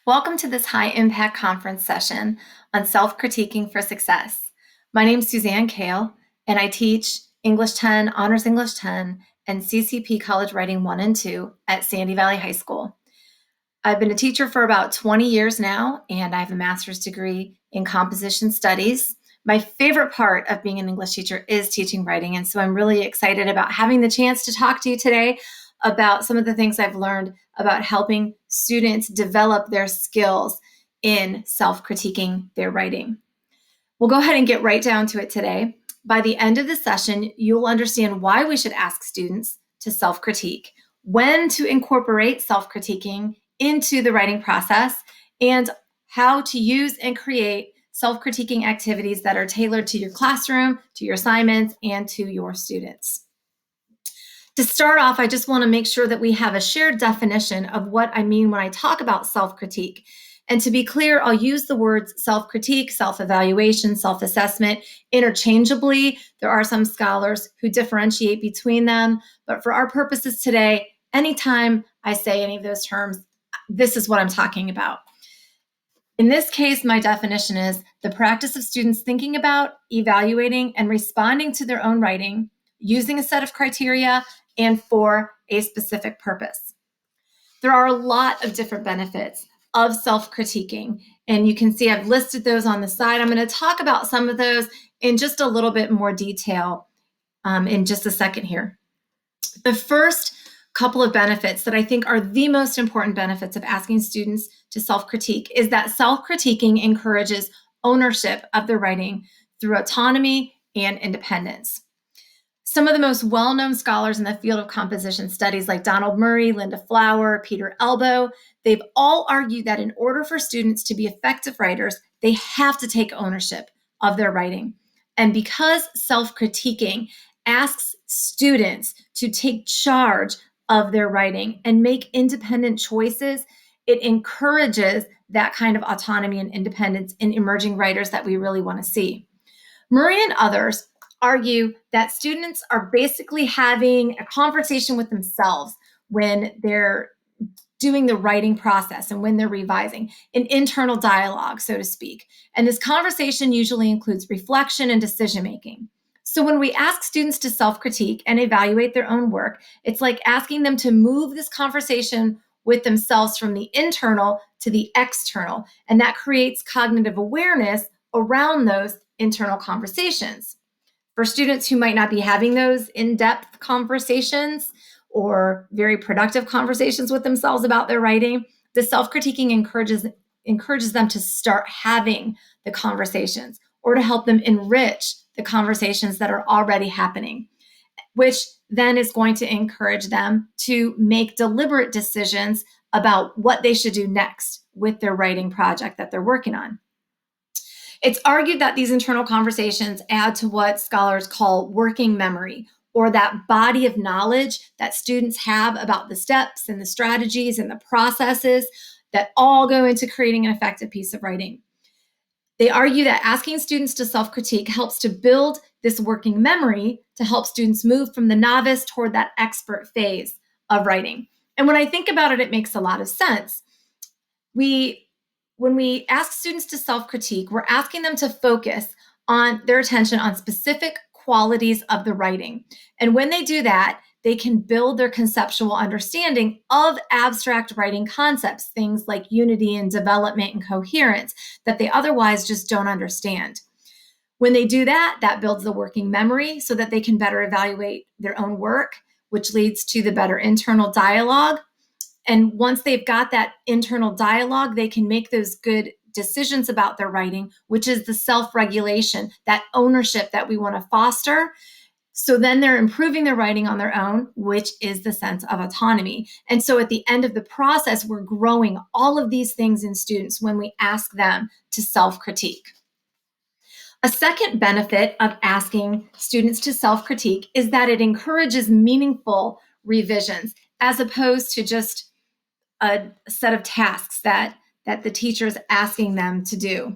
Welcome to this high-impact conference session on self-critiquing for success. My name is Suzanne Kail, and I teach English 10, Honors English 10, and CCP College Writing 1 and 2 at Sandy Valley High School. I've been a teacher for about 20 years now, and I have a master's degree in composition studies. My favorite part of being an English teacher is teaching writing, and so I'm really excited about having the chance to talk to you today about some of the things I've learned about helping students develop their skills in self-critiquing their writing. We'll go ahead and get right down to it today. By the end of the session, you'll understand why we should ask students to self-critique, when to incorporate self-critiquing into the writing process, and how to use and create self-critiquing activities that are tailored to your classroom, to your assignments, and to your students. To start off, I just want to make sure that we have a shared definition of what I mean when I talk about self-critique. And to be clear, I'll use the words self-critique, self-evaluation, self-assessment interchangeably. There are some scholars who differentiate between them, but for our purposes today, anytime I say any of those terms, this is what I'm talking about. In this case, my definition is the practice of students thinking about, evaluating, and responding to their own writing using a set of criteria and for a specific purpose. There are a lot of different benefits of self-critiquing, and you can see I've listed those on the side. I'm going to talk about some of those in just a little bit more detail in just a second here. The first couple of benefits that I think are the most important benefits of asking students to self-critique is that self-critiquing encourages ownership of their writing through autonomy and independence. Some of the most well-known scholars in the field of composition studies, like Donald Murray, Linda Flower, Peter Elbow, they've all argued that in order for students to be effective writers, they have to take ownership of their writing. And because self-critiquing asks students to take charge of their writing and make independent choices, it encourages that kind of autonomy and independence in emerging writers that we really want to see. Murray and others argue that students are basically having a conversation with themselves when they're doing the writing process and when they're revising, an internal dialogue, so to speak. And this conversation usually includes reflection and decision-making. So when we ask students to self-critique and evaluate their own work, it's like asking them to move this conversation with themselves from the internal to the external. And that creates cognitive awareness around those internal conversations. For students who might not be having those in-depth conversations or very productive conversations with themselves about their writing, the self-critiquing encourages them to start having the conversations or to help them enrich the conversations that are already happening, which then is going to encourage them to make deliberate decisions about what they should do next with their writing project that they're working on. It's argued that these internal conversations add to what scholars call working memory, or that body of knowledge that students have about the steps and the strategies and the processes that all go into creating an effective piece of writing. They argue that asking students to self-critique helps to build this working memory to help students move from the novice toward that expert phase of writing. And when I think about it, it makes a lot of sense. When we ask students to self-critique, we're asking them to focus on their attention on specific qualities of the writing. And when they do that, they can build their conceptual understanding of abstract writing concepts, things like unity and development and coherence, that they otherwise just don't understand. When they do that, that builds the working memory so that they can better evaluate their own work, which leads to the better internal dialogue. And once they've got that internal dialogue, they can make those good decisions about their writing, which is the self-regulation, that ownership that we want to foster. So then they're improving their writing on their own, which is the sense of autonomy. And so at the end of the process, we're growing all of these things in students when we ask them to self-critique. A second benefit of asking students to self-critique is that it encourages meaningful revisions as opposed to just a set of tasks that the teacher is asking them to do.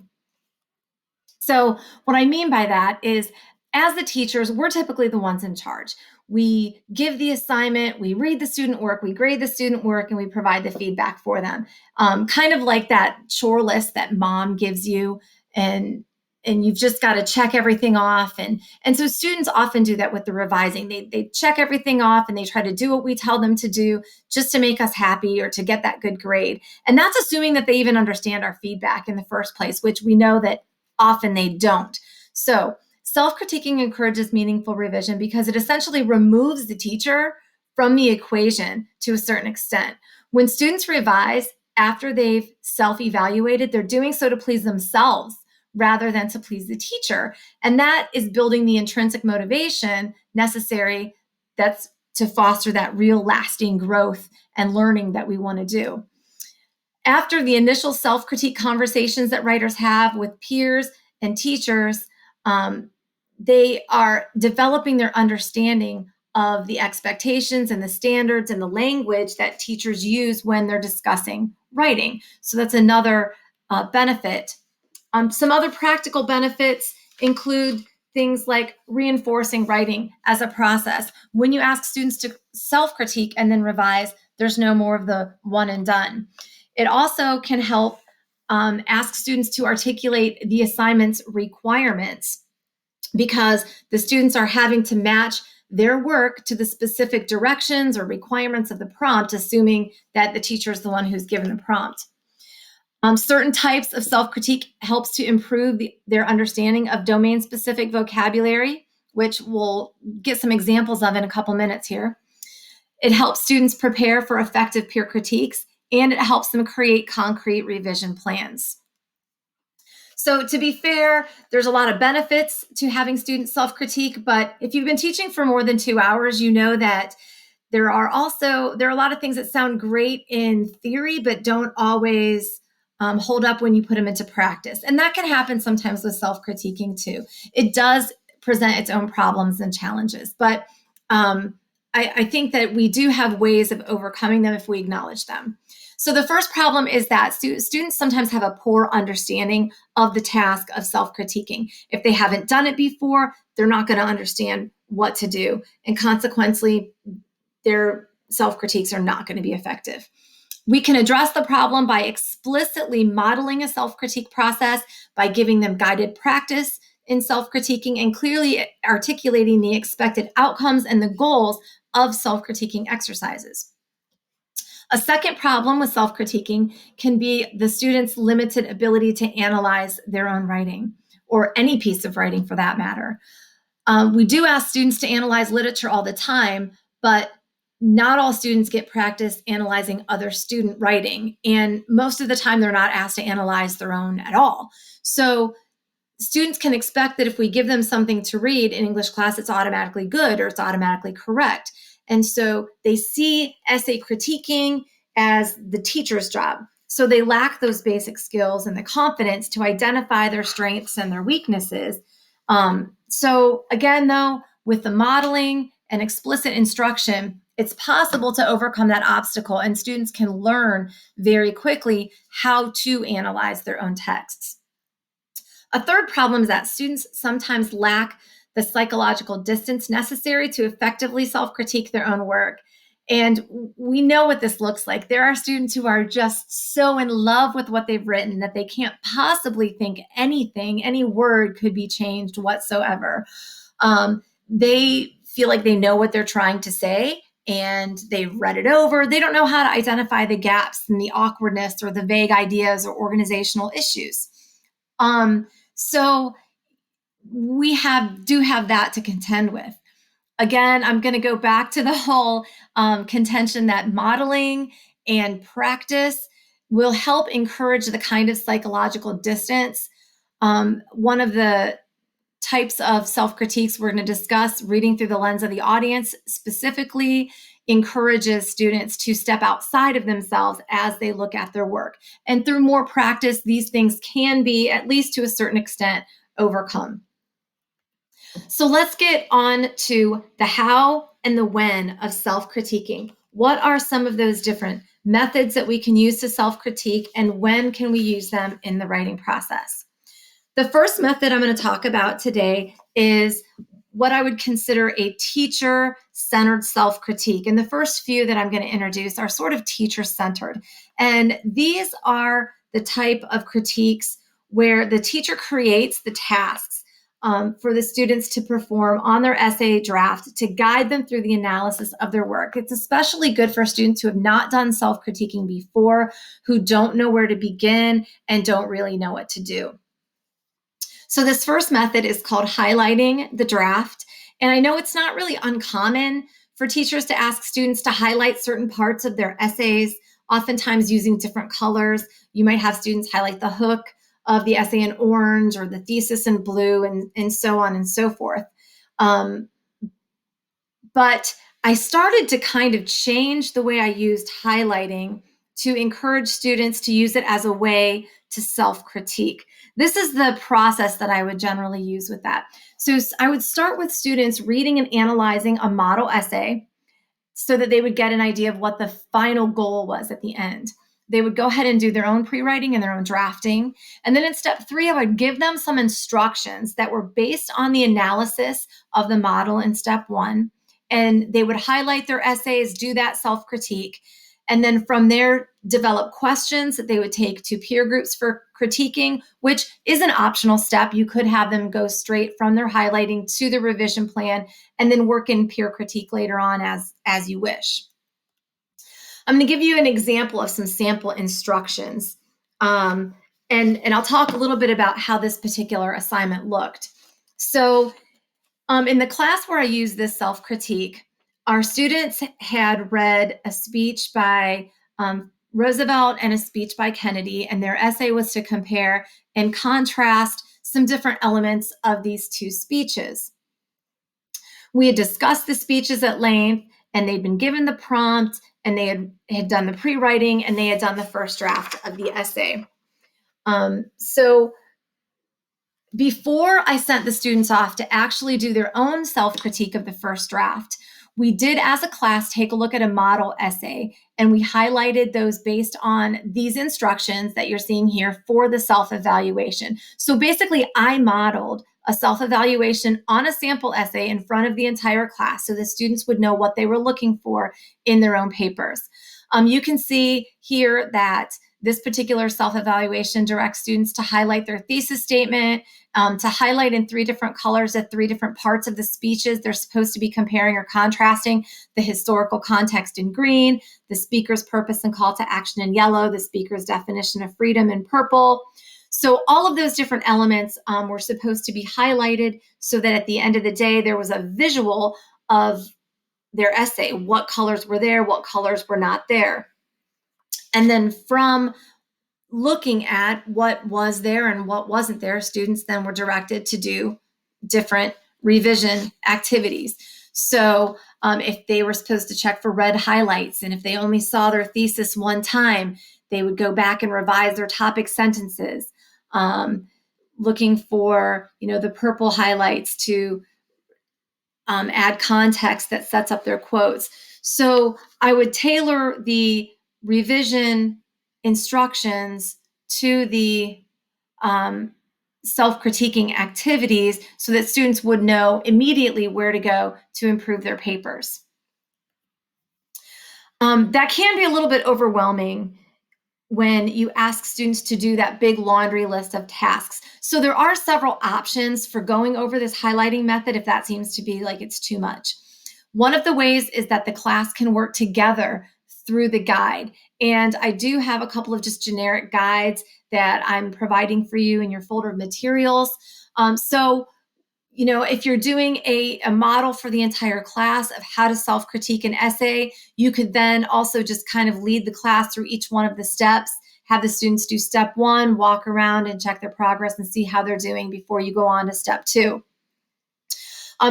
So what I mean by that is, as the teachers, we're typically the ones in charge. we give the assignment, we read the student work, we grade the student work, and we provide the feedback for them. Kind of like that chore list that mom gives you, and you've just got to check everything off. And so students often do that with the revising. They check everything off and they try to do what we tell them to do just to make us happy or to get that good grade. And that's assuming that they even understand our feedback in the first place, which we know that often they don't. So self-critiquing encourages meaningful revision because it essentially removes the teacher from the equation to a certain extent. When students revise after they've self-evaluated, they're doing so to please themselves rather than to please the teacher. And that is building the intrinsic motivation necessary that's to foster that real lasting growth and learning that we want to do. After the initial self-critique conversations that writers have with peers and teachers, they are developing their understanding of the expectations and the standards and the language that teachers use when they're discussing writing. So that's another benefit. Some other practical benefits include things like reinforcing writing as a process. When you ask students to self-critique and then revise, there's no more of the one and done. It also can help ask students to articulate the assignment's requirements, because the students are having to match their work to the specific directions or requirements of the prompt, assuming that the teacher is the one who's given the prompt. Certain types of self-critique helps to improve their understanding of domain-specific vocabulary, which we'll get some examples of in a couple minutes here. It helps students prepare for effective peer critiques, and it helps them create concrete revision plans. So to be fair, there's a lot of benefits to having students self-critique, but if you've been teaching for more than 2 hours, you know that there are a lot of things that sound great in theory, but don't always hold up when you put them into practice. And that can happen sometimes with self-critiquing too. It does present its own problems and challenges, but I think that we do have ways of overcoming them if we acknowledge them. So the first problem is that students sometimes have a poor understanding of the task of self-critiquing. If they haven't done it before, they're not going to understand what to do. And consequently, their self-critiques are not going to be effective. We can address the problem by explicitly modeling a self-critique process, by giving them guided practice in self-critiquing and clearly articulating the expected outcomes and the goals of self-critiquing exercises. A second problem with self-critiquing can be the student's limited ability to analyze their own writing, or any piece of writing for that matter. We do ask students to analyze literature all the time, but not all students get practice analyzing other student writing. And most of the time, they're not asked to analyze their own at all. So students can expect that if we give them something to read in English class, it's automatically good or it's automatically correct. And so they see essay critiquing as the teacher's job. So they lack those basic skills and the confidence to identify their strengths and their weaknesses. So again, though, with the modeling and explicit instruction, it's possible to overcome that obstacle, and students can learn very quickly how to analyze their own texts. A third problem is that students sometimes lack the psychological distance necessary to effectively self-critique their own work. And we know what this looks like. There are students who are just so in love with what they've written that they can't possibly think any word could be changed whatsoever. They feel like they know what they're trying to say, and they've read it over. They don't know how to identify the gaps and the awkwardness or the vague ideas or organizational issues. So we do have that to contend with. Again, I'm going to go back to the whole contention that modeling and practice will help encourage the kind of psychological distance. One of the types of self-critiques we're going to discuss, reading through the lens of the audience, specifically encourages students to step outside of themselves as they look at their work. And through more practice, these things can be, at least to a certain extent, overcome. So let's get on to the how and the when of self-critiquing. What are some of those different methods that we can use to self-critique, and when can we use them in the writing process? The first method I'm going to talk about today is what I would consider a teacher-centered self-critique. And the first few that I'm going to introduce are sort of teacher-centered. And these are the type of critiques where the teacher creates the tasks for the students to perform on their essay draft to guide them through the analysis of their work. It's especially good for students who have not done self-critiquing before, who don't know where to begin and don't really know what to do. So this first method is called highlighting the draft. And I know it's not really uncommon for teachers to ask students to highlight certain parts of their essays, oftentimes using different colors. You might have students highlight the hook of the essay in orange or the thesis in blue, and so on and so forth. But I started to kind of change the way I used highlighting to encourage students to use it as a way to self-critique. This is the process that I would generally use with that. So I would start with students reading and analyzing a model essay so that they would get an idea of what the final goal was at the end. They would go ahead and do their own pre-writing and their own drafting. And then in step 3, I would give them some instructions that were based on the analysis of the model in step 1. And they would highlight their essays, do that self-critique. And then from there, develop questions that they would take to peer groups for critiquing, which is an optional step. You could have them go straight from their highlighting to the revision plan and then work in peer critique later on as you wish. I'm going to give you an example of some sample instructions. And I'll talk a little bit about how this particular assignment looked. So in the class where I used this self-critique, our students had read a speech by Roosevelt and a speech by Kennedy, and their essay was to compare and contrast some different elements of these two speeches. We had discussed the speeches at length, and they'd been given the prompt, and they had done the pre-writing, and they had done the first draft of the essay. So before I sent the students off to actually do their own self-critique of the first draft, we did, as a class, take a look at a model essay, and we highlighted those based on these instructions that you're seeing here for the self-evaluation. So basically, I modeled a self-evaluation on a sample essay in front of the entire class so the students would know what they were looking for in their own papers. You can see here that this particular self-evaluation directs students to highlight their thesis statement, to highlight in 3 different colors at 3 different parts of the speeches they're supposed to be comparing or contrasting: the historical context in green, the speaker's purpose and call to action in yellow, the speaker's definition of freedom in purple. So all of those different elements were supposed to be highlighted so that at the end of the day, there was a visual of their essay, what colors were there, what colors were not there. And then from looking at what was there and what wasn't there, students then were directed to do different revision activities. So if they were supposed to check for red highlights, and if they only saw their thesis one time, they would go back and revise their topic sentences, looking for, the purple highlights to add context that sets up their quotes. So I would tailor the revision instructions to the self-critiquing activities so that students would know immediately where to go to improve their papers. That can be a little bit overwhelming when you ask students to do that big laundry list of tasks. So there are several options for going over this highlighting method if that seems to be like it's too much. One of the ways is that the class can work together through the guide. And I do have a couple of just generic guides that I'm providing for you in your folder of materials. So if you're doing a model for the entire class of how to self-critique an essay, you could then also just kind of lead the class through each one of the steps, have the students do step 1, walk around and check their progress and see how they're doing before you go on to step 2.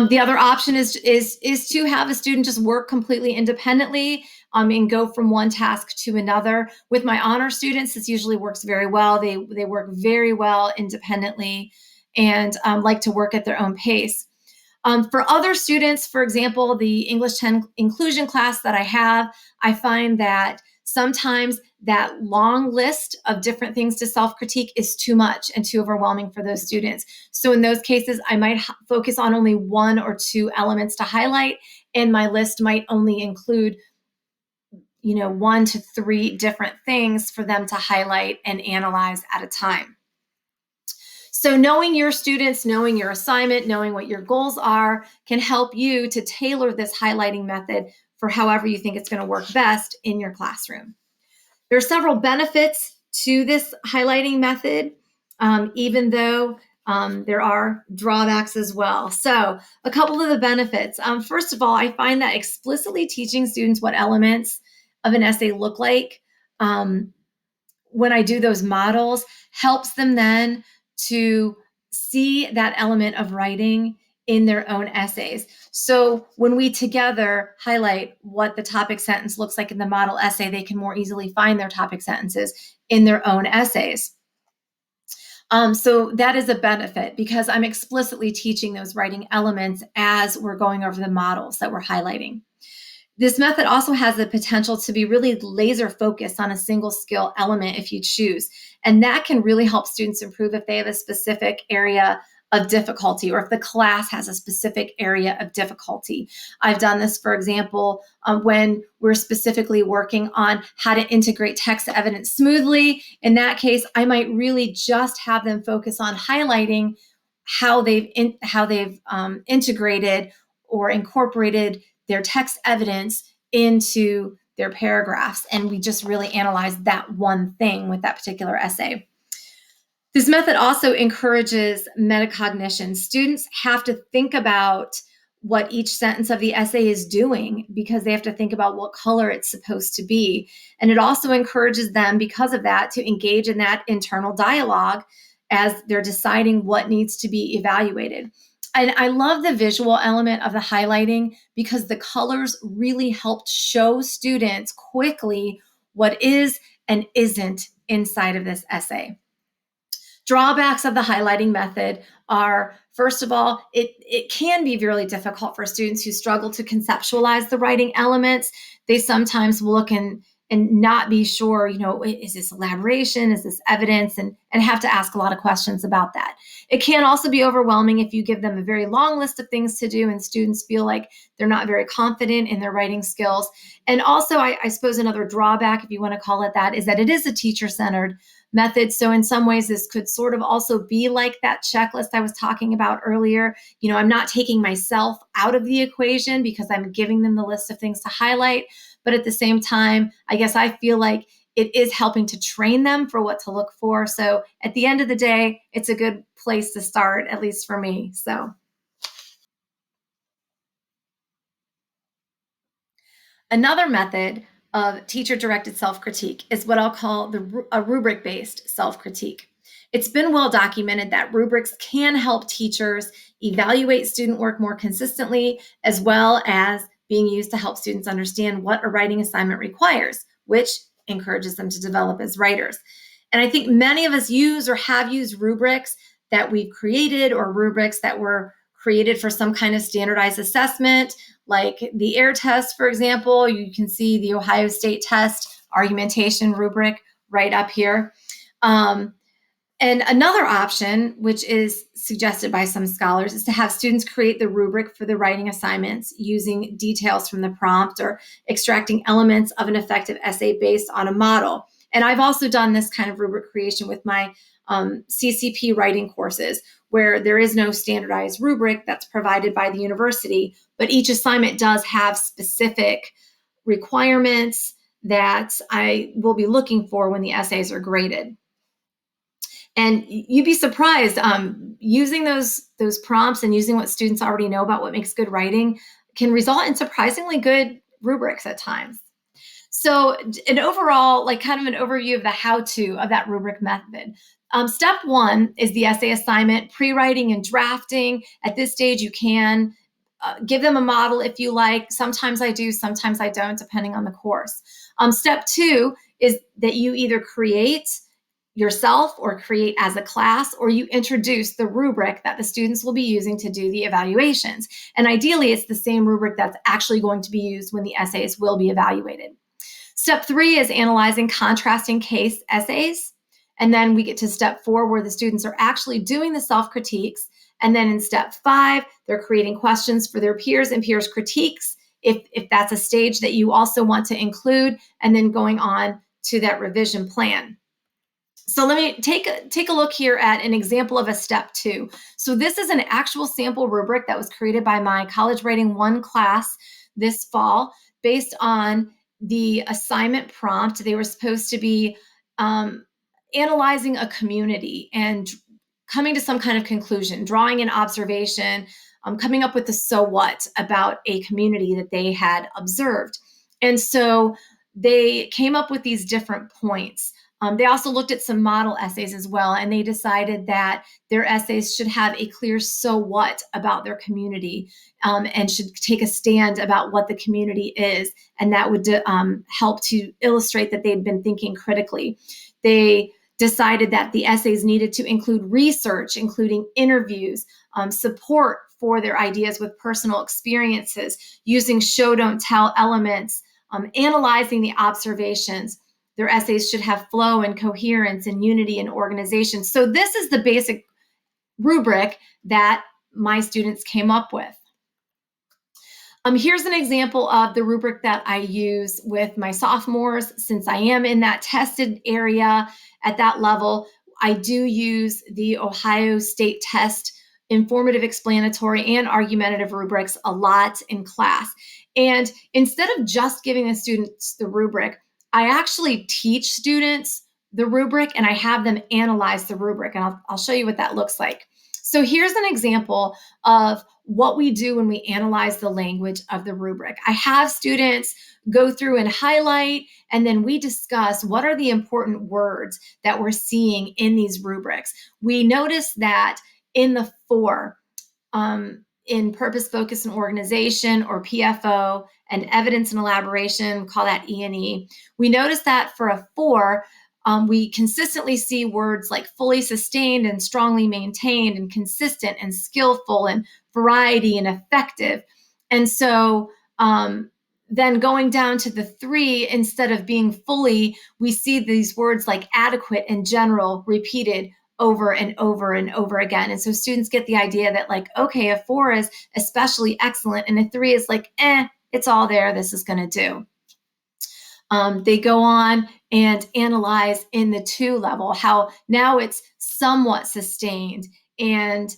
The other option is to have a student just work completely independently and go from one task to another. With my honor students, this usually works very well. They work very well independently and like to work at their own pace. For other students, for example, the English 10 inclusion class that I have, I find that sometimes that long list of different things to self-critique is too much and too overwhelming for those students. So in those cases, I might focus on only one or two elements to highlight, and my list might only include 1 to 3 different things for them to highlight and analyze at a time. So knowing your students, knowing your assignment, knowing what your goals are can help you to tailor this highlighting method for however you think it's going to work best in your classroom. There are several benefits to this highlighting method, even though there are drawbacks as well. So a couple of the benefits. First of all, I find that explicitly teaching students what elements of an essay look like when I do those models helps them then to see that element of writing in their own essays. So when we together highlight what the topic sentence looks like in the model essay, they can more easily find their topic sentences in their own essays. So that is a benefit because I'm explicitly teaching those writing elements as we're going over the models that we're highlighting. This method also has the potential to be really laser focused on a single skill element if you choose. And that can really help students improve if they have a specific area of difficulty or if the class has a specific area of difficulty. I've done this, for example, when we're specifically working on how to integrate text evidence smoothly. In that case, I might really just have them focus on highlighting how they've integrated or incorporated their text evidence into their paragraphs. And we just really analyze that one thing with that particular essay. This method also encourages metacognition. Students have to think about what each sentence of the essay is doing because they have to think about what color it's supposed to be. And it also encourages them, because of that, to engage in that internal dialogue as they're deciding what needs to be evaluated. And I love the visual element of the highlighting because the colors really help show students quickly what is and isn't inside of this essay. Drawbacks of the highlighting method are, first of all, it can be really difficult for students who struggle to conceptualize the writing elements. They sometimes will look and not be sure, is this elaboration, is this evidence, and have to ask a lot of questions about that. It can also be overwhelming if you give them a very long list of things to do and students feel like they're not very confident in their writing skills. And also, I suppose another drawback, if you want to call it that, is that it is a teacher-centered method. So in some ways, this could sort of also be like that checklist I was talking about earlier. I'm not taking myself out of the equation because I'm giving them the list of things to highlight. But at the same time, I guess I feel like it is helping to train them for what to look for. So at the end of the day, it's a good place to start, at least for me. So another method of teacher-directed self-critique is what I'll call a rubric-based self-critique. It's been well documented that rubrics can help teachers evaluate student work more consistently, as well as being used to help students understand what a writing assignment requires, which encourages them to develop as writers. And I think many of us use or have used rubrics that we've created or rubrics that were created for some kind of standardized assessment, like the AIR test, for example. You can see the Ohio State test argumentation rubric right up here. And another option, which is suggested by some scholars, is to have students create the rubric for the writing assignments using details from the prompt or extracting elements of an effective essay based on a model. And I've also done this kind of rubric creation with my CCP writing courses, where there is no standardized rubric that's provided by the university, but each assignment does have specific requirements that I will be looking for when the essays are graded. And you'd be surprised, using those prompts and using what students already know about what makes good writing can result in surprisingly good rubrics at times. So an overall, like kind of an overview of the how-to of that rubric method. Step one is the essay assignment, pre-writing and drafting. At this stage, you can give them a model if you like. Sometimes I do, sometimes I don't, depending on the course. Step two is that you either create yourself or create as a class, or you introduce the rubric that the students will be using to do the evaluations. And ideally, it's the same rubric that's actually going to be used when the essays will be evaluated. Step 3 is analyzing contrasting case essays. And then we get to step 4, where the students are actually doing the self-critiques. And then in step 5, they're creating questions for their peers and peers' critiques, if that's a stage that you also want to include, and then going on to that revision plan. So let me take a look here at an example of a step 2. So this is an actual sample rubric that was created by my College Writing 1 class this fall based on the assignment prompt. They were supposed to be analyzing a community and coming to some kind of conclusion, drawing an observation, coming up with the so what about a community that they had observed. And so they came up with these different points. They also looked at some model essays as well, and they decided that their essays should have a clear so what about their community, and should take a stand about what the community is, and that would help to illustrate that they'd been thinking critically. They decided that the essays needed to include research, including interviews, support for their ideas with personal experiences, using show don't tell elements, analyzing the observations. Their essays should have flow and coherence and unity and organization. So this is the basic rubric that my students came up with. Here's an example of the rubric that I use with my sophomores. Since I am in that tested area at that level, I do use the Ohio State Test informative, explanatory, and argumentative rubrics a lot in class. And instead of just giving the students the rubric, I actually teach students the rubric and I have them analyze the rubric. And I'll show you what that looks like. So here's an example of what we do when we analyze the language of the rubric. I have students go through and highlight, and then we discuss what are the important words that we're seeing in these rubrics. We notice that in the 4, in purpose, focus, and organization, or PFO, and evidence and elaboration, call that E&E. We notice that for a 4, we consistently see words like fully sustained and strongly maintained and consistent and skillful and variety and effective. And so then going down to the 3, instead of being fully, we see these words like adequate and general repeated over and over and over again. And so students get the idea that, like, okay, a 4 is especially excellent, and a 3 is like, it's all there, this is going to do. They go on and analyze in the 2 level, how now it's somewhat sustained, and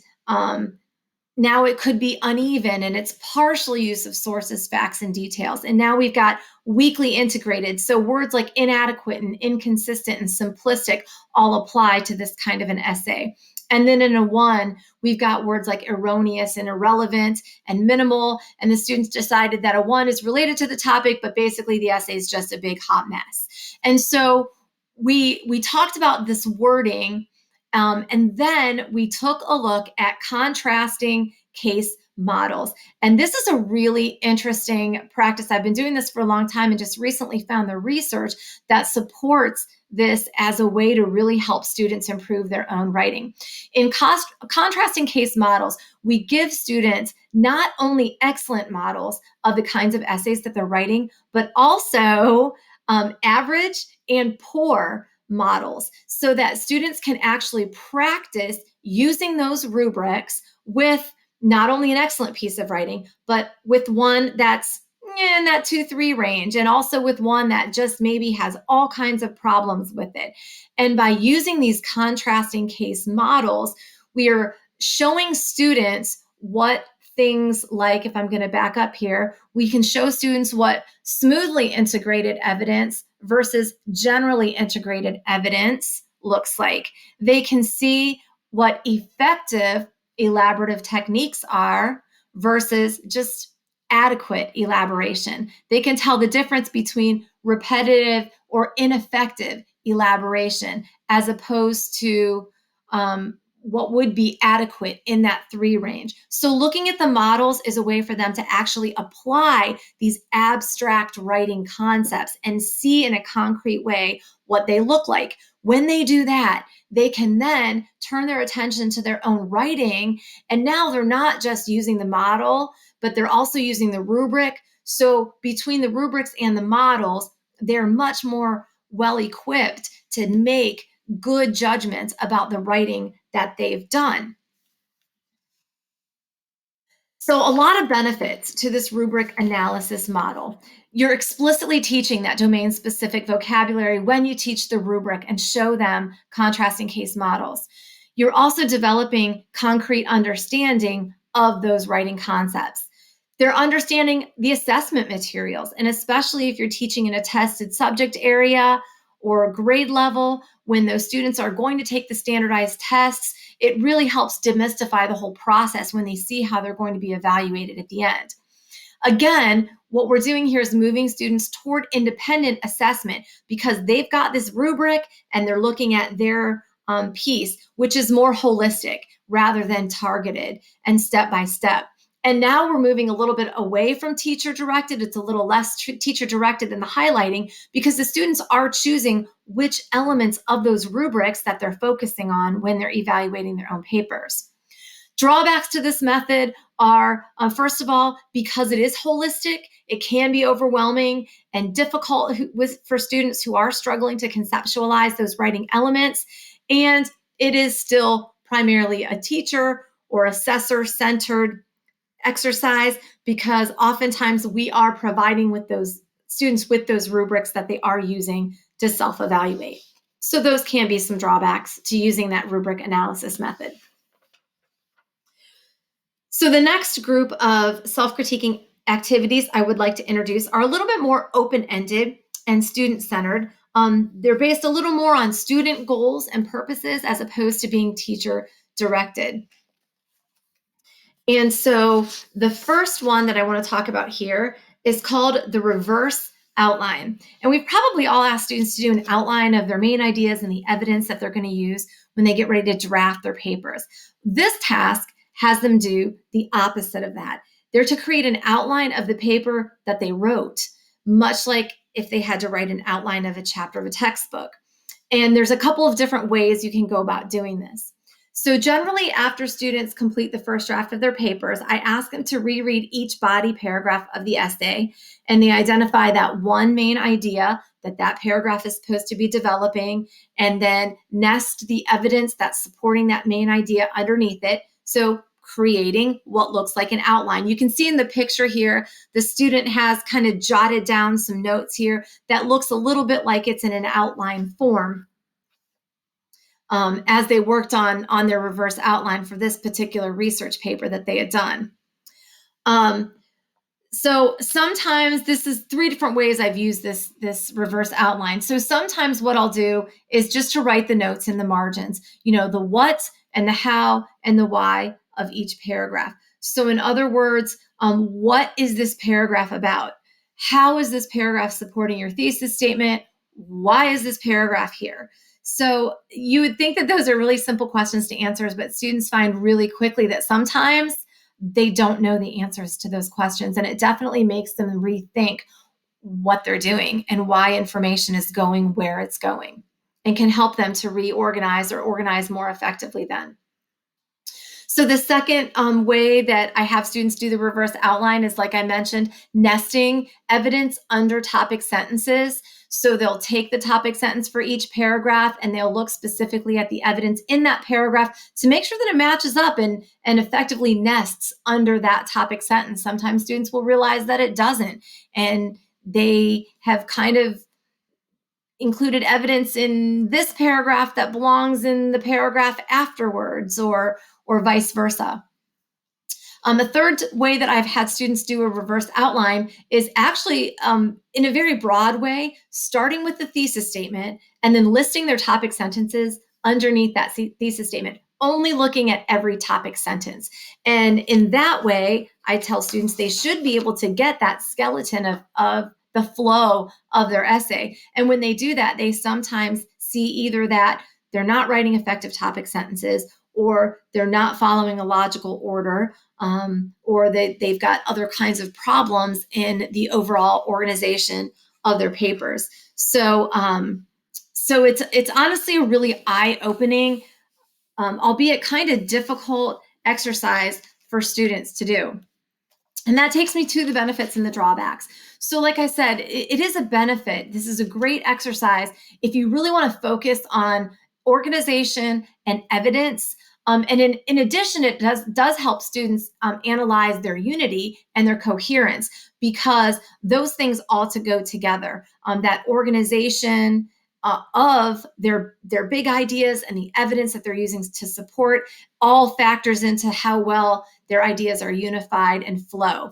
now it could be uneven, and it's partial use of sources, facts, and details. And now we've got weakly integrated. So words like inadequate and inconsistent and simplistic all apply to this kind of an essay. And then in a 1, we've got words like erroneous and irrelevant and minimal. And the students decided that a 1 is related to the topic, but basically the essay is just a big hot mess. And so we talked about this wording, and then we took a look at contrasting case models. And this is a really interesting practice. I've been doing this for a long time and just recently found the research that supports this as a way to really help students improve their own writing. In contrasting case models, we give students not only excellent models of the kinds of essays that they're writing, but also average and poor models, so that students can actually practice using those rubrics with not only an excellent piece of writing, but with one that's in that 2-3 range, and also with one that just maybe has all kinds of problems with it. And by using these contrasting case models, we are showing students what things like, if I'm going to back up here, we can show students what smoothly integrated evidence versus generally integrated evidence looks like. They can see what effective elaborative techniques are versus just adequate elaboration. They can tell the difference between repetitive or ineffective elaboration, as opposed to what would be adequate in that 3 range. So looking at the models is a way for them to actually apply these abstract writing concepts and see in a concrete way what they look like. When they do that, they can then turn their attention to their own writing. And now they're not just using the model, but they're also using the rubric. So between the rubrics and the models, they're much more well equipped to make good judgments about the writing that they've done. So, a lot of benefits to this rubric analysis model. You're explicitly teaching that domain specific vocabulary when you teach the rubric and show them contrasting case models. You're also developing concrete understanding of those writing concepts. They're understanding the assessment materials, and especially if you're teaching in a tested subject area or a grade level, when those students are going to take the standardized tests, it really helps demystify the whole process when they see how they're going to be evaluated at the end. Again, what we're doing here is moving students toward independent assessment because they've got this rubric and they're looking at their piece, which is more holistic rather than targeted and step by step. And now we're moving a little bit away from teacher directed. It's a little less teacher directed in the highlighting because the students are choosing which elements of those rubrics that they're focusing on when they're evaluating their own papers. Drawbacks to this method are, first of all, because it is holistic, it can be overwhelming and difficult for students who are struggling to conceptualize those writing elements. And it is still primarily a teacher or assessor-centered exercise because oftentimes we are providing with those students with those rubrics that they are using to self-evaluate. So those can be some drawbacks to using that rubric analysis method. So the next group of self-critiquing activities I would like to introduce are a little bit more open-ended and student-centered. They're based a little more on student goals and purposes as opposed to being teacher-directed. And so the first one that I want to talk about here is called the reverse outline. And we've probably all asked students to do an outline of their main ideas and the evidence that they're going to use when they get ready to draft their papers. This task has them do the opposite of that. They're to create an outline of the paper that they wrote, much like if they had to write an outline of a chapter of a textbook. And there's a couple of different ways you can go about doing this. So generally, after students complete the first draft of their papers, I ask them to reread each body paragraph of the essay, and they identify that one main idea that that paragraph is supposed to be developing, and then nest the evidence that's supporting that main idea underneath it. So creating what looks like an outline. You can see in the picture here, the student has kind of jotted down some notes here that looks a little bit like it's in an outline form. As they worked on their reverse outline for this particular research paper that they had done. So sometimes this is 3 different ways I've used this reverse outline. So sometimes what I'll do is just to write the notes in the margins, the what and the how and the why of each paragraph. So in other words, what is this paragraph about? How is this paragraph supporting your thesis statement? Why is this paragraph here? So you would think that those are really simple questions to answer, but students find really quickly that sometimes they don't know the answers to those questions. And it definitely makes them rethink what they're doing and why information is going where it's going, and can help them to reorganize or organize more effectively then. So the second way that I have students do the reverse outline is, like I mentioned, nesting evidence under topic sentences. So they'll take the topic sentence for each paragraph and they'll look specifically at the evidence in that paragraph to make sure that it matches up and effectively nests under that topic sentence. Sometimes students will realize that it doesn't, and they have kind of included evidence in this paragraph that belongs in the paragraph afterwards, or vice versa. The third way that I've had students do a reverse outline is actually in a very broad way, starting with the thesis statement and then listing their topic sentences underneath that thesis statement, only looking at every topic sentence. And in that way, I tell students they should be able to get that skeleton of the flow of their essay. And when they do that, they sometimes see either that they're not writing effective topic sentences, or they're not following a logical order, or they've got other kinds of problems in the overall organization of their papers. So it's honestly a really eye-opening, albeit kind of difficult exercise for students to do. And that takes me to the benefits and the drawbacks. So, like I said, it is a benefit. This is a great exercise if you really want to focus on organization and evidence. And in addition, it does help students analyze their unity and their coherence, because those things all to go together. That organization of their big ideas and the evidence that they're using to support all factors into how well their ideas are unified and flow.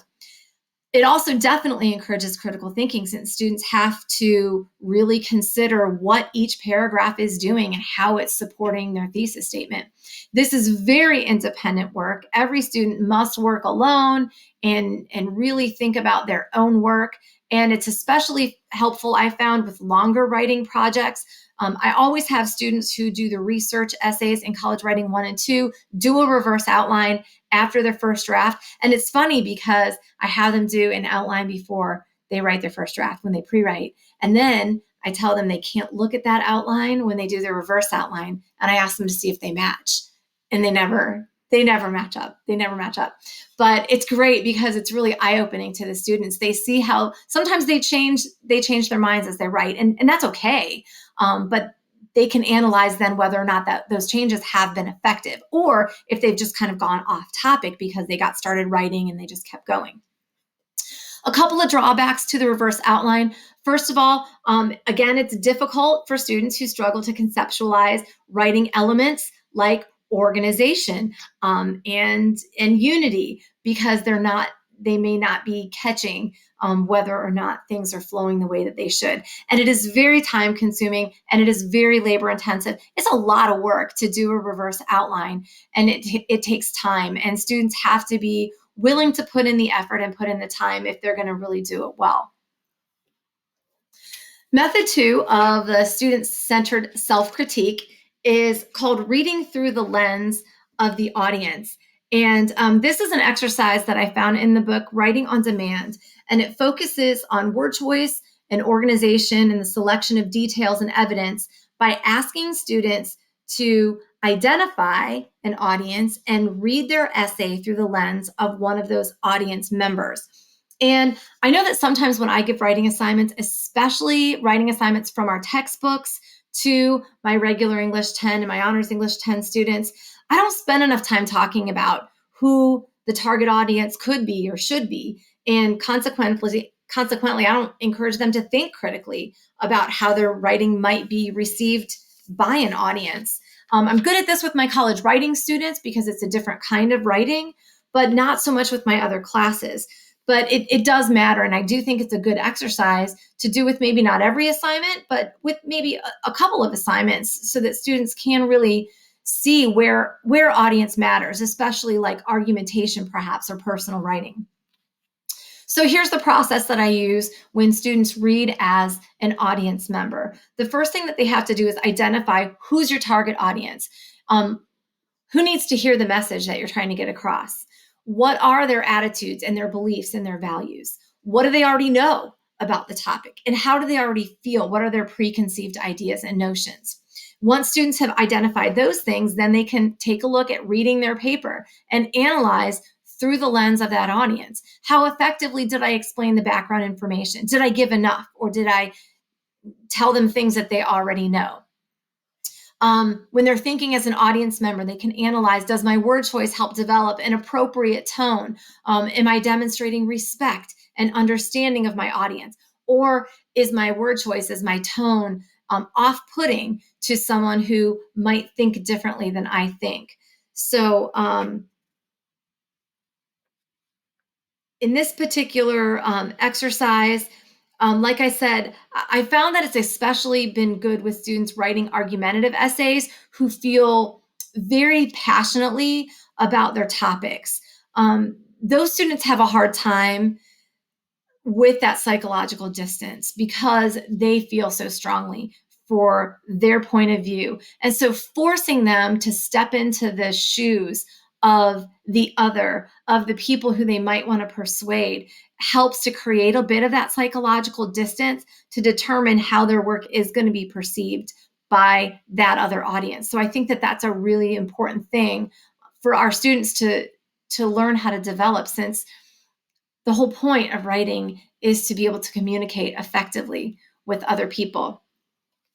It also definitely encourages critical thinking, since students have to really consider what each paragraph is doing and how it's supporting their thesis statement. This is very independent work. Every student must work alone and really think about their own work. And it's especially helpful, I found, with longer writing projects. I always have students who do the research essays in College Writing 1 and 2 do a reverse outline after their first draft. And it's funny because I have them do an outline before they write their first draft, when they pre-write. And then I tell them they can't look at that outline when they do their reverse outline. And I ask them to see if they match. And they never match up. They never match up. But it's great because it's really eye-opening to the students. They see how sometimes they change their minds as they write, and that's okay. But they can analyze then whether or not that those changes have been effective, or if they've just kind of gone off topic because they got started writing and they just kept going. A couple of drawbacks to the reverse outline. First of all, again, it's difficult for students who struggle to conceptualize writing elements like organization and unity, because they may not be catching whether or not things are flowing the way that they should. And it is very time consuming, and it is very labor intensive. It's a lot of work to do a reverse outline, and it takes time, and students have to be willing to put in the effort and put in the time if they're going to really do it well. Method 2 of the student-centered self-critique is called reading through the lens of the audience. And this is an exercise that I found in the book Writing on Demand, and it focuses on word choice and organization and the selection of details and evidence by asking students to identify an audience and read their essay through the lens of one of those audience members. And I know that sometimes when I give writing assignments, especially writing assignments from our textbooks to my regular English 10 and my honors English 10 students, I don't spend enough time talking about who the target audience could be or should be. And consequently, I don't encourage them to think critically about how their writing might be received by an audience. I'm good at this with my college writing students because it's a different kind of writing, but not so much with my other classes. But it does matter, and I do think it's a good exercise to do with maybe not every assignment, but with maybe a couple of assignments, so that students can really see where audience matters, especially like argumentation perhaps, or personal writing. So here's the process that I use when students read as an audience member. The first thing that they have to do is identify who's your target audience. Who needs to hear the message that you're trying to get across? What are their attitudes and their beliefs and their values? What do they already know about the topic? And how do they already feel? What are their preconceived ideas and notions? Once students have identified those things, then they can take a look at reading their paper and analyze through the lens of that audience. How effectively did I explain the background information? Did I give enough, or did I tell them things that they already know? When they're thinking as an audience member, they can analyze, does my word choice help develop an appropriate tone? Am I demonstrating respect and understanding of my audience? Or is my word choice, is my tone off-putting to someone who might think differently than I think? So in this particular exercise, like I said, I found that it's especially been good with students writing argumentative essays who feel very passionately about their topics. Those students have a hard time with that psychological distance because they feel so strongly. for their point of view. And so forcing them to step into the shoes of the other, of the people who they might want to persuade, helps to create a bit of that psychological distance to determine how their work is going to be perceived by that other audience. So I think that that's a really important thing for our students to learn how to develop, since the whole point of writing is to be able to communicate effectively with other people.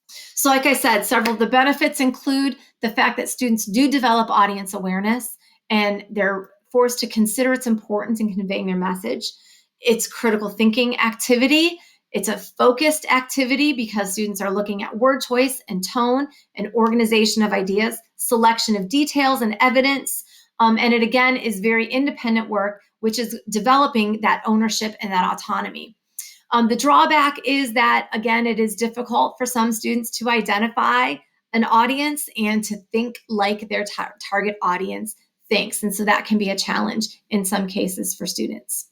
So like I said, several of the benefits include the fact that students do develop audience awareness and they're forced to consider its importance in conveying their message. It's critical thinking activity. It's a focused activity because students are looking at word choice and tone and organization of ideas, selection of details and evidence. And it again is very independent work, which is developing that ownership and that autonomy. The drawback is that, again, it is difficult for some students to identify an audience and to think like their target audience thinks. And so that can be a challenge in some cases for students.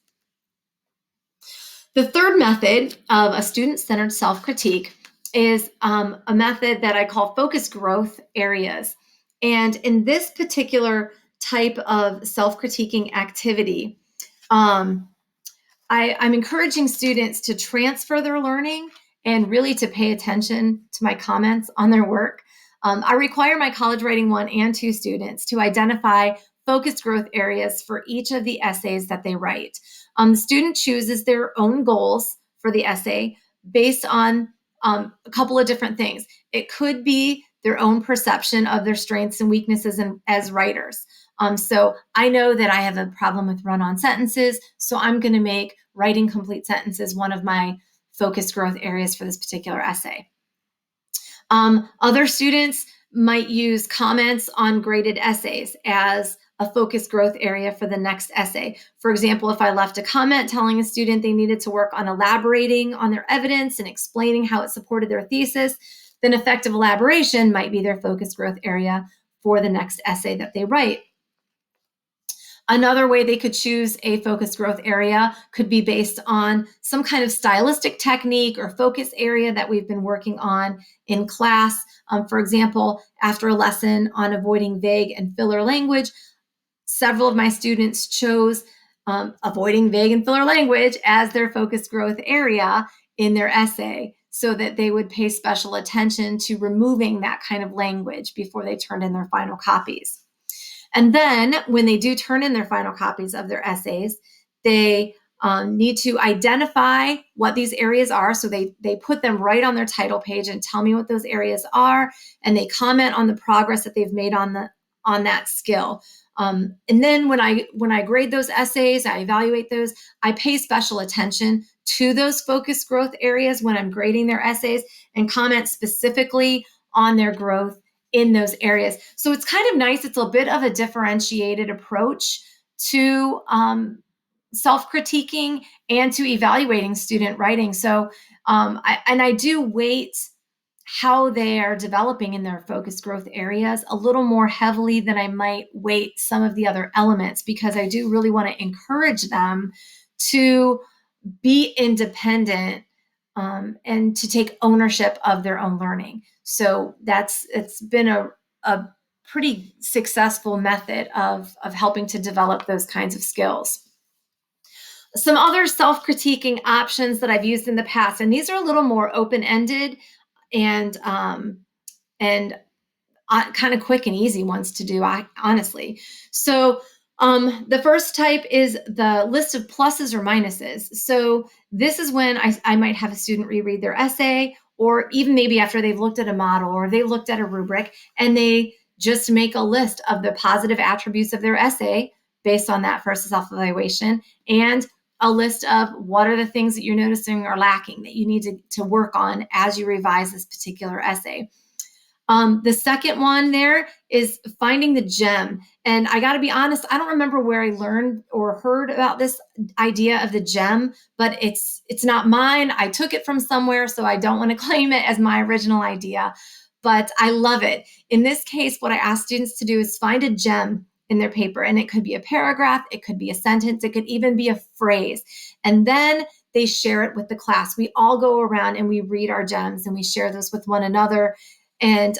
The third method of a student-centered self-critique is a method that I call focus growth areas. And in this particular type of self-critiquing activity, I'm encouraging students to transfer their learning and really to pay attention to my comments on their work. I require my College Writing 1 and 2 students to identify focused growth areas for each of the essays that they write. The student chooses their own goals for the essay based on a couple of different things. It could be their own perception of their strengths and weaknesses as writers. So I know that I have a problem with run-on sentences, so I'm going to make writing complete sentences one of my focus growth areas for this particular essay. Other students might use comments on graded essays as a focus growth area for the next essay. For example, if I left a comment telling a student they needed to work on elaborating on their evidence and explaining how it supported their thesis, then effective elaboration might be their focus growth area for the next essay that they write. Another way they could choose a focus growth area could be based on some kind of stylistic technique or focus area that we've been working on in class. For example, after a lesson on avoiding vague and filler language, several of my students chose avoiding vague and filler language as their focus growth area in their essay, so that they would pay special attention to removing that kind of language before they turned in their final copies. And then when they do turn in their final copies of their essays, they need to identify what these areas are. So they put them right on their title page and tell me what those areas are. And they comment on the progress that they've made on that skill. And then when I grade those essays, I evaluate those, I pay special attention to those focus growth areas when I'm grading their essays and comment specifically on their growth in those areas. So it's kind of nice. It's a bit of a differentiated approach to self-critiquing and to evaluating student writing. So I do weight how they are developing in their focus growth areas a little more heavily than I might weight some of the other elements, because I do really want to encourage them to be independent and to take ownership of their own learning. So it's been a pretty successful method of helping to develop those kinds of skills. Some other self-critiquing options that I've used in the past, and these are a little more open-ended and kind of quick and easy ones to do, honestly. So the first type is the list of pluses or minuses. So this is when I might have a student reread their essay, or even maybe after they've looked at a model or they looked at a rubric, and they just make a list of the positive attributes of their essay based on that first self-evaluation, and a list of what are the things that you're noticing are lacking that you need to work on as you revise this particular essay. The second one there is finding the gem. And I got to be honest, I don't remember where I learned or heard about this idea of the gem, but it's not mine. I took it from somewhere, so I don't want to claim it as my original idea, but I love it. In this case, what I ask students to do is find a gem in their paper, and it could be a paragraph, it could be a sentence, it could even be a phrase. And then they share it with the class. We all go around and we read our gems and we share those with one another. And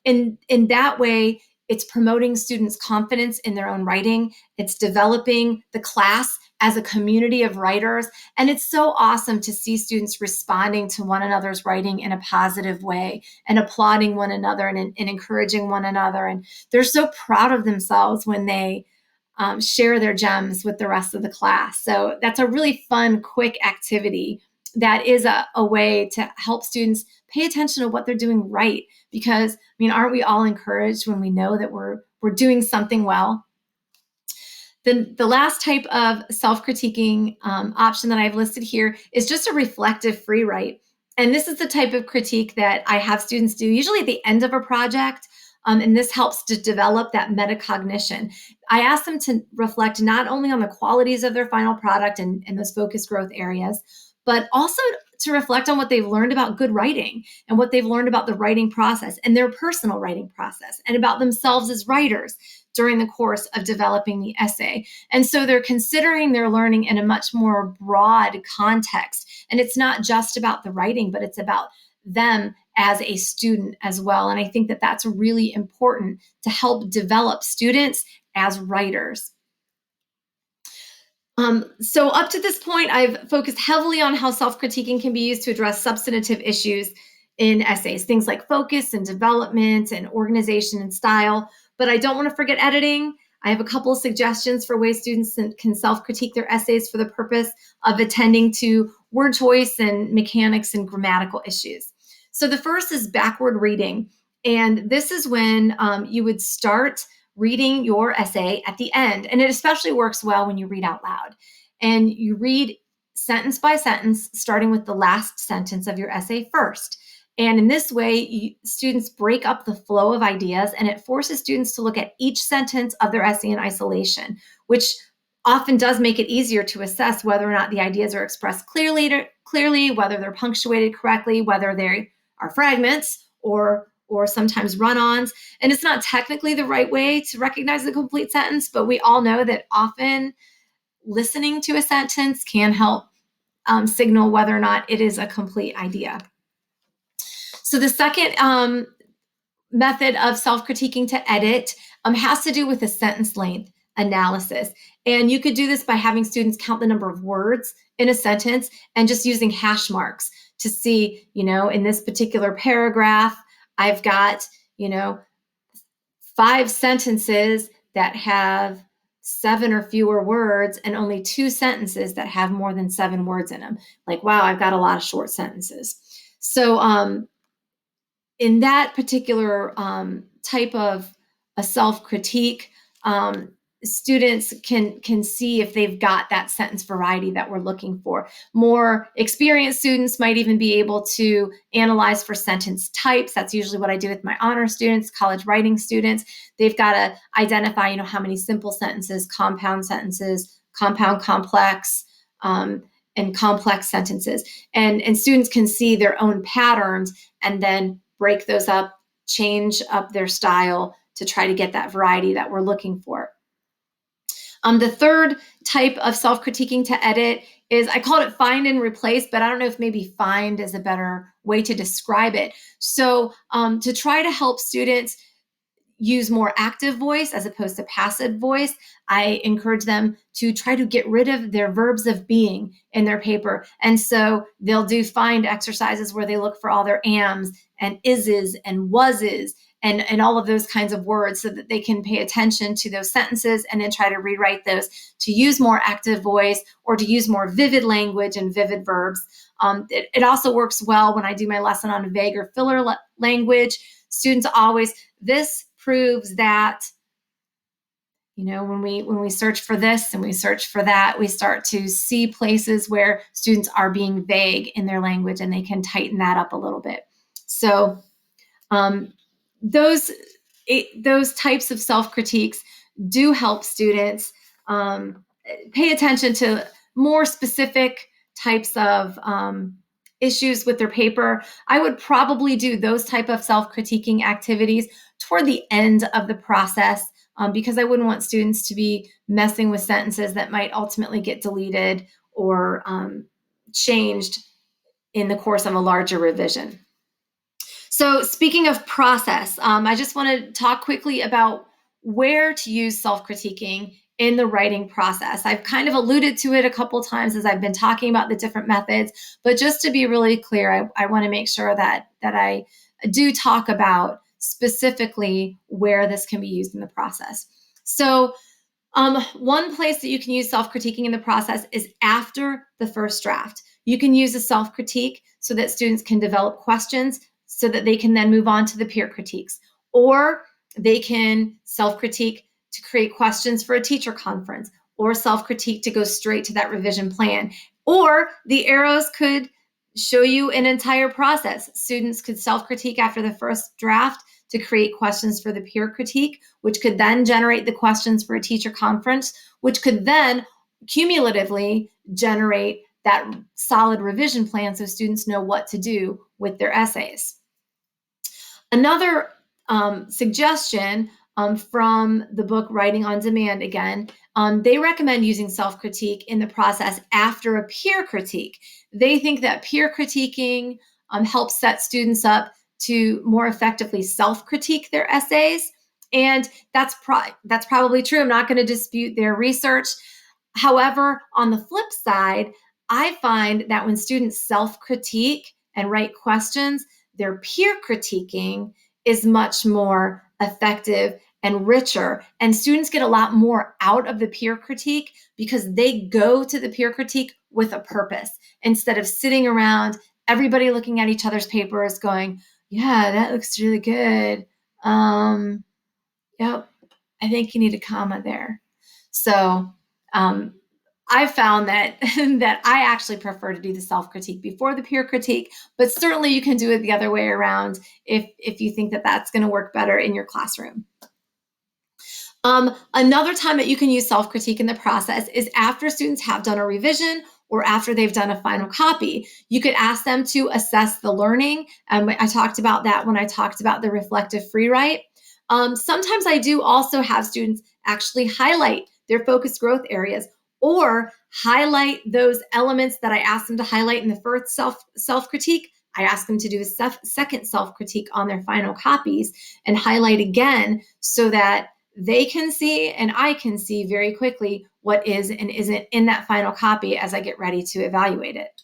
in that way, it's promoting students' confidence in their own writing. It's developing the class as a community of writers. And it's so awesome to see students responding to one another's writing in a positive way and applauding one another and encouraging one another. And they're so proud of themselves when they share their gems with the rest of the class. So that's a really fun, quick activity that is a way to help students pay attention to what they're doing right. Because, I mean, aren't we all encouraged when we know that we're doing something well? Then the last type of self-critiquing option that I've listed here is just a reflective free write. And this is the type of critique that I have students do usually at the end of a project. And this helps to develop that metacognition. I ask them to reflect not only on the qualities of their final product and those focus growth areas, but also to reflect on what they've learned about good writing and what they've learned about the writing process and their personal writing process and about themselves as writers during the course of developing the essay. And so they're considering their learning in a much more broad context. And it's not just about the writing, but it's about them as a student as well. And I think that that's really important to help develop students as writers. So up to this point, I've focused heavily on how self-critiquing can be used to address substantive issues in essays, things like focus and development and organization and style. But I don't want to forget editing. I have a couple of suggestions for ways students can self-critique their essays for the purpose of attending to word choice and mechanics and grammatical issues. So the first is backward reading. And this is when you would start reading your essay at the end. And it especially works well when you read out loud. And you read sentence by sentence, starting with the last sentence of your essay first. And in this way, students break up the flow of ideas, and it forces students to look at each sentence of their essay in isolation, which often does make it easier to assess whether or not the ideas are expressed clearly, whether they're punctuated correctly, whether they are fragments or sometimes run-ons. And it's not technically the right way to recognize the complete sentence, but we all know that often listening to a sentence can help signal whether or not it is a complete idea. So the second method of self-critiquing to edit has to do with the sentence length analysis. And you could do this by having students count the number of words in a sentence and just using hash marks to see, in this particular paragraph, I've got, 5 sentences that have 7 or fewer words and only 2 sentences that have more than 7 words in them. Like, wow, I've got a lot of short sentences. So in that particular type of a self-critique, students can see if they've got that sentence variety that we're looking for. More experienced students might even be able to analyze for sentence types. That's usually what I do with my honor students, college writing students. They've got to identify, how many simple sentences, compound, complex, and complex sentences. And students can see their own patterns and then break those up, change up their style to try to get that variety that we're looking for. The third type of self-critiquing to edit is, I called it find and replace, but I don't know if maybe find is a better way to describe it. So to try to help students use more active voice as opposed to passive voice, I encourage them to try to get rid of their verbs of being in their paper. And so they'll do find exercises where they look for all their ams and ises and wases and all of those kinds of words so that they can pay attention to those sentences and then try to rewrite those to use more active voice or to use more vivid language and vivid verbs. It also works well when I do my lesson on vague or filler language. Students always, this proves that, when we search for this and we search for that, we start to see places where students are being vague in their language, and they can tighten that up a little bit. So those types of self-critiques do help students pay attention to more specific types of issues with their paper. I would probably do those type of self-critiquing activities toward the end of the process because I wouldn't want students to be messing with sentences that might ultimately get deleted or changed in the course of a larger revision. So speaking of process, I just want to talk quickly about where to use self-critiquing in the writing process. I've kind of alluded to it a couple times as I've been talking about the different methods, but just to be really clear, I want to make sure that I do talk about specifically where this can be used in the process. So one place that you can use self-critiquing in the process is after the first draft. You can use a self-critique so that students can develop questions so that they can then move on to the peer critiques. Or they can self-critique to create questions for a teacher conference, or self-critique to go straight to that revision plan. Or the arrows could show you an entire process. Students could self-critique after the first draft to create questions for the peer critique, which could then generate the questions for a teacher conference, which could then cumulatively generate that solid revision plan so students know what to do with their essays. Another suggestion from the book Writing on Demand, again, they recommend using self-critique in the process after a peer critique. They think that peer critiquing helps set students up to more effectively self-critique their essays. And that's probably true. I'm not going to dispute their research. However, on the flip side, I find that when students self-critique and write questions, their peer critiquing is much more effective and richer. And students get a lot more out of the peer critique because they go to the peer critique with a purpose instead of sitting around, everybody looking at each other's papers going, yeah, that looks really good. Yep, I think you need a comma there. So I found that that I actually prefer to do the self-critique before the peer critique, but certainly you can do it the other way around if you think that that's going to work better in your classroom. Another time that you can use self-critique in the process is after students have done a revision or after they've done a final copy. You could ask them to assess the learning. I talked about that when I talked about the reflective free write. Sometimes I do also have students actually highlight their focused growth areas or highlight those elements that I asked them to highlight in the first self-critique. I ask them to do a second self-critique on their final copies and highlight again so that they can see and I can see very quickly what is and isn't in that final copy as I get ready to evaluate it.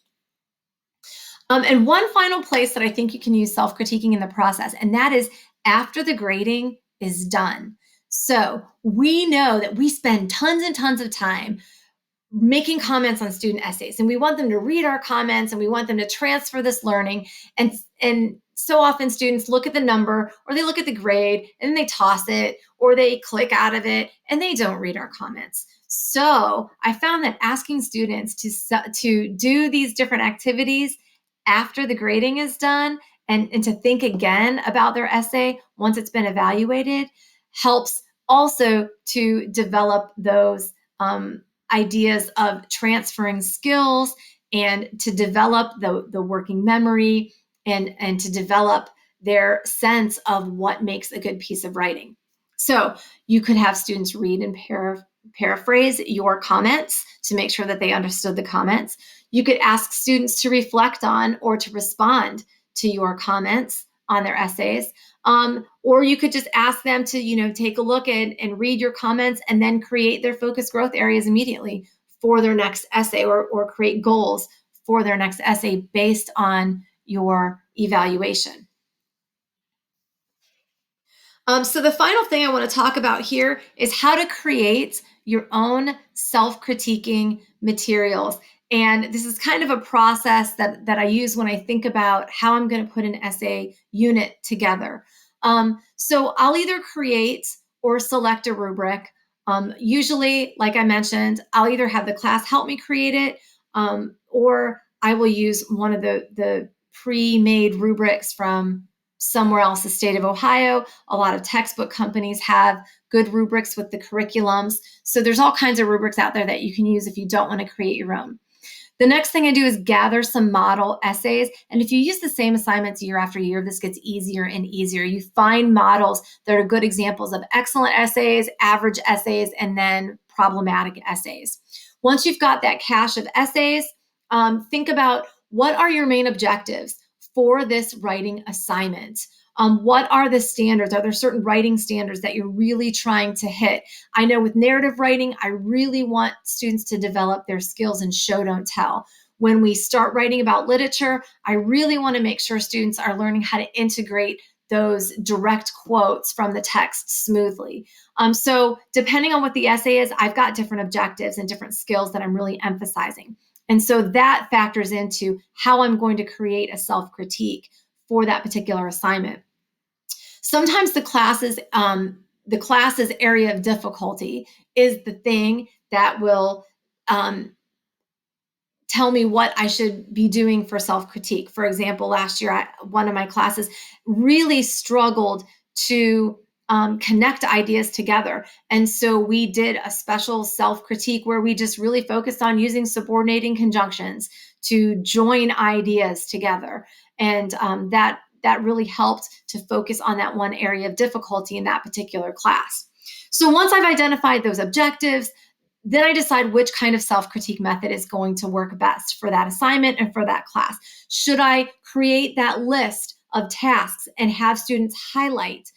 And one final place that I think you can use self-critiquing in the process, and that is after the grading is done. So we know that we spend tons and tons of time making comments on student essays, and we want them to read our comments and we want them to transfer this learning. And so often students look at the number or they look at the grade and then they toss it or they click out of it and they don't read our comments. So I found that asking students to do these different activities after the grading is done and to think again about their essay once it's been evaluated helps also to develop those ideas of transferring skills and to develop the working memory and to develop their sense of what makes a good piece of writing. So you could have students read and paraphrase your comments to make sure that they understood the comments. You could ask students to reflect on or to respond to your comments on their essays. Or you could just ask them to, take a look and read your comments and then create their focus growth areas immediately for their next essay or create goals for their next essay based on your evaluation. So the final thing I want to talk about here is how to create your own self-critiquing materials. And this is kind of a process that I use when I think about how I'm going to put an essay unit together. So I'll either create or select a rubric. Usually, like I mentioned, I'll either have the class help me create it, or I will use one of the pre-made rubrics from somewhere else, the state of Ohio. A lot of textbook companies have good rubrics with the curriculums. So there's all kinds of rubrics out there that you can use if you don't want to create your own. The next thing I do is gather some model essays. And if you use the same assignments year after year, this gets easier and easier. You find models that are good examples of excellent essays, average essays, and then problematic essays. Once you've got that cache of essays, Think about, what are your main objectives for this writing assignment? What are the standards? Are there certain writing standards that you're really trying to hit? I know with narrative writing, I really want students to develop their skills in show, don't tell. When we start writing about literature, I really want to make sure students are learning how to integrate those direct quotes from the text smoothly. So depending on what the essay is, I've got different objectives and different skills that I'm really emphasizing. And so that factors into how I'm going to create a self-critique for that particular assignment. Sometimes the class's area of difficulty is the thing that will tell me what I should be doing for self-critique. For example, last year, one of my classes really struggled to connect ideas together. And so we did a special self-critique where we just really focused on using subordinating conjunctions to join ideas together. And that really helped to focus on that one area of difficulty in that particular class. So once I've identified those objectives, then I decide which kind of self-critique method is going to work best for that assignment and for that class. Should I create that list of tasks and have students highlight?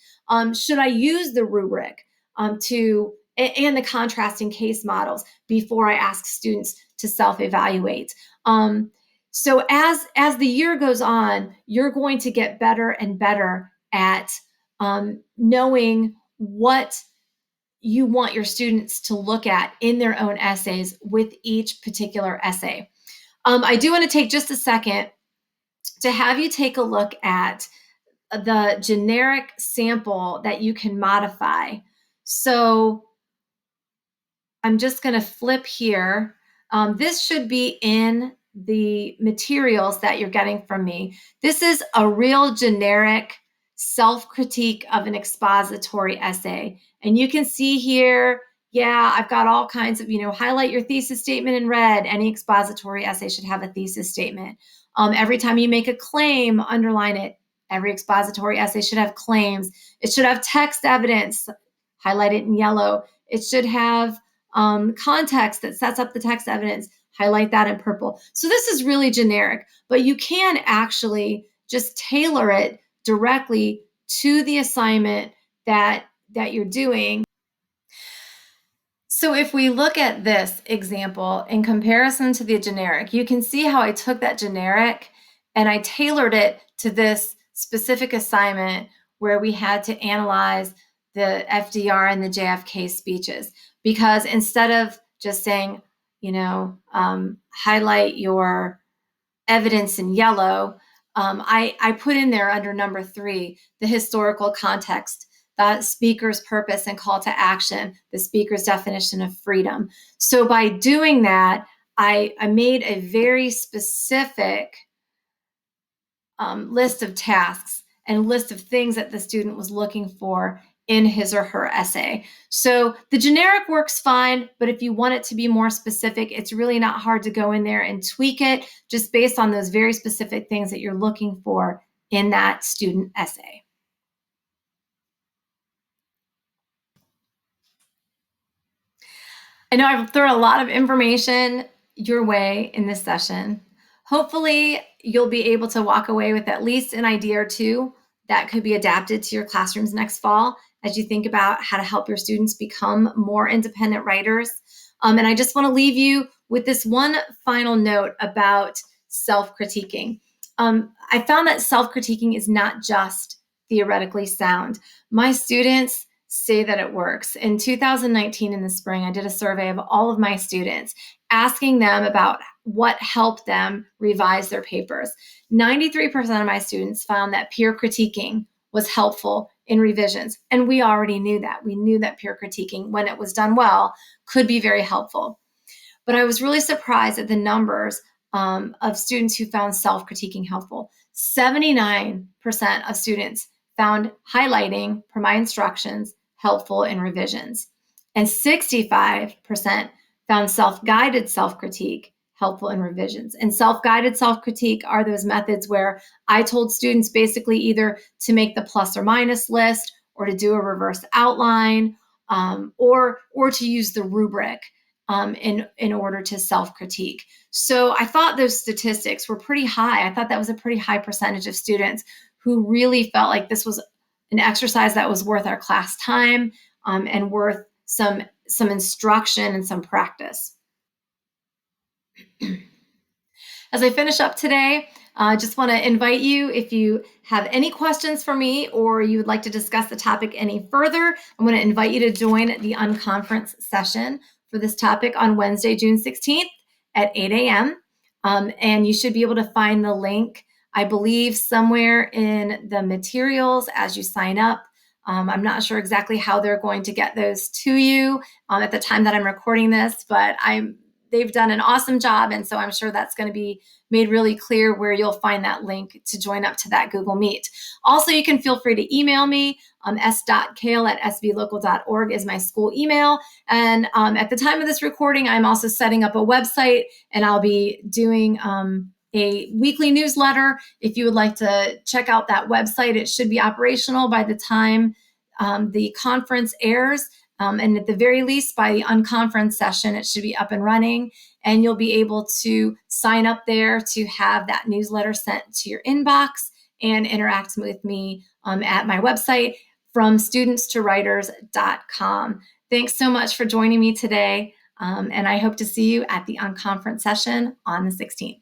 Should I use the rubric and the contrasting case models before I ask students to self-evaluate? So as the year goes on, you're going to get better and better at knowing what you want your students to look at in their own essays with each particular essay. I do want to take just a second to have you take a look at the generic sample that you can modify. So I'm just going to flip here. This should be in the materials that you're getting from me. This is a real generic self-critique of an expository essay. And you can see here, yeah, I've got all kinds of, highlight your thesis statement in red. Any expository essay should have a thesis statement. Every time you make a claim, underline it. Every expository essay should have claims. It should have text evidence, highlight it in yellow. It should have context that sets up the text evidence, highlight that in purple. So this is really generic, but you can actually just tailor it directly to the assignment that you're doing. So if we look at this example in comparison to the generic, you can see how I took that generic and I tailored it to this specific assignment where we had to analyze the FDR and the JFK speeches. Because instead of just saying, highlight your evidence in yellow, I put in there under number 3, the historical context, the speaker's purpose and call to action, the speaker's definition of freedom. So by doing that, I made a very specific list of tasks and list of things that the student was looking for in his or her essay. So the generic works fine, but if you want it to be more specific, it's really not hard to go in there and tweak it just based on those very specific things that you're looking for in that student essay. I know I've thrown a lot of information your way in this session. Hopefully, you'll be able to walk away with at least an idea or two that could be adapted to your classrooms next fall as you think about how to help your students become more independent writers. And I just want to leave you with this one final note about self-critiquing. I found that self-critiquing is not just theoretically sound. My students say that it works. In 2019, in the spring, I did a survey of all of my students, asking them about what helped them revise their papers. 93% of my students found that peer critiquing was helpful in revisions. And we already knew that. We knew that peer critiquing, when it was done well, could be very helpful. But I was really surprised at the numbers of students who found self-critiquing helpful. 79% of students found highlighting per my instructions helpful in revisions. And 65% found self-guided self-critique helpful in revisions. And self-guided self-critique are those methods where I told students basically either to make the plus or minus list or to do a reverse outline or to use the rubric in order to self-critique. So I thought those statistics were pretty high. I thought that was a pretty high percentage of students who really felt like this was an exercise that was worth our class time, and worth some instruction and some practice. As I finish up today, I just want to invite you, if you have any questions for me or you would like to discuss the topic any further, I'm going to invite you to join the unconference session for this topic on Wednesday, June 16th at 8 a.m. And you should be able to find the link, I believe, somewhere in the materials as you sign up. I'm not sure exactly how they're going to get those to you at the time that I'm recording this, but they've done an awesome job. And so I'm sure that's going to be made really clear where you'll find that link to join up to that Google Meet. Also, you can feel free to email me. s.kail@svlocal.org is my school email. And at the time of this recording, I'm also setting up a website, and I'll be doing a weekly newsletter. If you would like to check out that website, it should be operational by the time the conference airs. And at the very least, by the unconference session, it should be up and running, and you'll be able to sign up there to have that newsletter sent to your inbox and interact with me at my website, fromstudentstowriters.com. Thanks so much for joining me today, and I hope to see you at the unconference session on the 16th.